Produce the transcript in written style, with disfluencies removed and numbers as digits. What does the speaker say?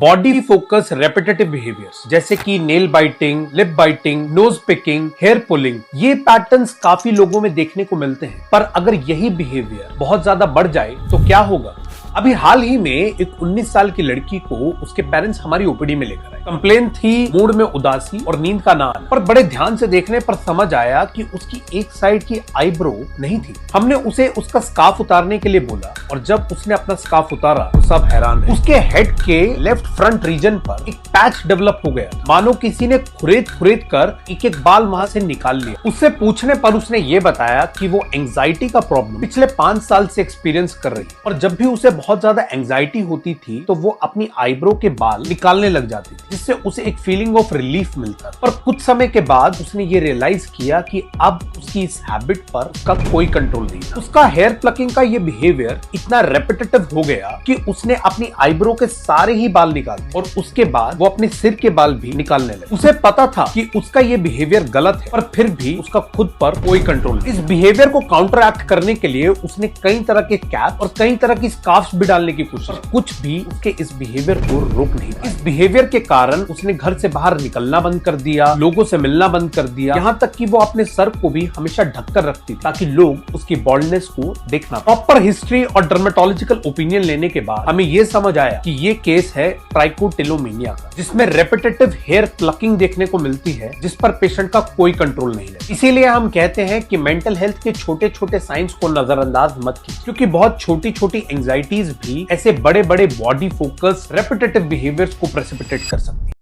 Body focus repetitive behaviours जैसे कि nail biting, lip biting, nose picking, hair pulling, ये patterns काफी लोगों में देखने को मिलते हैं। पर अगर यही बिहेवियर बहुत ज्यादा बढ़ जाए तो क्या होगा? अभी हाल ही में एक 19 साल की लड़की को उसके पेरेंट्स हमारी ओपीडी में लेकर आए। कंप्लेन थी मूड में उदासी और नींद का ना आना। पर बड़े ध्यान से देखने पर समझ आया कि उसकी एक साइड की आईब्रो नहीं थी। हमने उसे उसका स्कार्फ उतारने के लिए बोला और जब उसने अपना स्कार्फ उतारा तो सब हैरान रहे। उसके हेड के लेफ्ट फ्रंट रीजन पर एक पैच डेवलप हो गया, मानो किसी ने खुरेद कर एक एक बाल वहां से निकाल लिया। उससे पूछने पर उसने ये बताया कि वो एंजाइटी का प्रॉब्लम पिछले 5 साल से एक्सपीरियंस कर रही है और जब भी उसे बहुत ज्यादा एंजाइटी होती थी तो वो अपनी आईब्रो के बाल निकालने लग जाती थी, जिससे उसे एक फीलिंग ऑफ रिलीफ मिलता। पर कुछ समय के बाद उसने ये रियलाइज किया कि अब उसकी इस हैबिट पर उसका कोई कंट्रोल नहीं था। उसका हेयर प्लकिंग का ये बिहेवियर इतना रेपिटेटिव हो गया कि उसने अपनी आईब्रो के सारे ही बाल निकाल दिए और उसके बाद वो अपने सिर के बाल भी निकालने लगे। उसे पता था कि उसका ये बिहेवियर गलत है, पर फिर भी उसका खुद पर कोई कंट्रोल नहीं। इस बिहेवियर को काउंटर एक्ट करने के लिए उसने कई तरह के कैप और कई तरह की स्कार्फ्स भी डालने की कोशिश, कुछ भी उसके इस बिहेवियर को रोक नहीं पाया। इस बिहेवियर के कारण उसने घर से बाहर निकलना बंद कर दिया, लोगों से मिलना बंद कर दिया, यहाँ तक कि वो अपने सर को भी हमेशा ढककर रखती ताकि लोग उसकी बॉल्डनेस को देखना। प्रॉपर हिस्ट्री और डर्मेटोलॉजिकल ओपिनियन लेने के बाद हमें ये समझ आया कि ये केस है ट्राइकोटिलोमेनिया का, जिसमें रेपिटेटिव हेयर प्लकिंग देखने को मिलती है जिस पर पेशेंट का कोई कंट्रोल नहीं है। इसीलिए हम कहते हैं कि मेंटल हेल्थ के छोटे छोटे साइंस को नजरअंदाज मत कीजिए, क्योंकि बहुत छोटी छोटी एंजाइटीज भी ऐसे बड़े बड़े बॉडी फोकस रेपिटेटिव बिहेवियर्स को प्रेसिपिटेट कर सकती है।